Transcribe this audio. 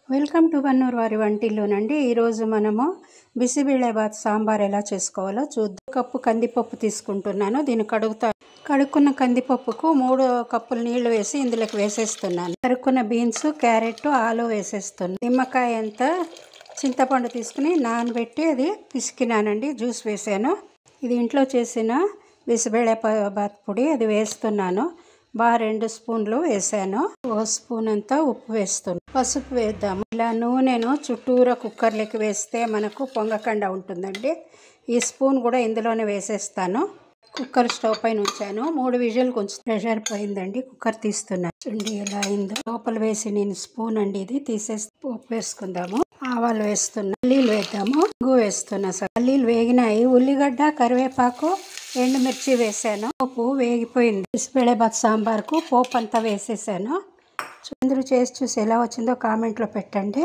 Welcome to Vannuru వారి వంటిల్లోనండి. ఈరోజు మనము బిసిబేళేబాత్ సాంబార్ ఎలా చేసుకోవాలో చూద్దాం. కప్పు కందిపప్పు తీసుకుంటున్నాను. దీన్ని కడుక్కున్న కందిపప్పుకు 3 కప్పులు నీళ్లు వేసి ఇందులోకి వేసేస్తున్నాను. కడుక్కున్న బీన్స్, క్యారెట్, ఆలు వేసేస్తున్నాను. నిమ్మకాయ అంత చింతపండు తీసుకుని నానబెట్టి అది పిసికినానండి. జ్యూస్ వేసాను. ఇది ఇంట్లో చేసిన బిసిబేళేబాత్ పొడి, అది వేస్తున్నాను. 2 స్పూన్లు వేసాను. 1 స్పూన్ అంతా ఉప్పు వేస్తున్నాను. పసుపు వేద్దాము. ఇలా నూనెను చుట్టూరా కుక్కర్లోకి వేస్తే మనకు పొంగకుండా ఉంటుందండి. ఈ స్పూన్ కూడా ఇందులోనే వేసేస్తాను. కుక్కర్ స్టవ్ పైన ఉంచాను. 3 విజిల్ కొంచెం ప్రెషర్ పోయిందండి. కుక్కర్ తీస్తున్నాను. చూడండి ఎలా అయిందో. లోపల వేసి నేను స్పూన్ అండి ఇది తీసేసి పోపు వేసుకుందాము. ఆవాలు వేస్తున్నా, పల్లీలు వేద్దాము. ఇంగు వేస్తున్నా. పల్లీలు వేగినాయి. ఉల్లిగడ్డ, కరివేపాకు, ఎండుమిర్చి వేసాను. పోపు వేగిపోయింది. బిసిబేళేబాత్ సాంబార్కు పోపు అంతా వేసేసాను. అందరూ చేసి చూసి ఎలా వచ్చిందో కామెంట్లో పెట్టండి.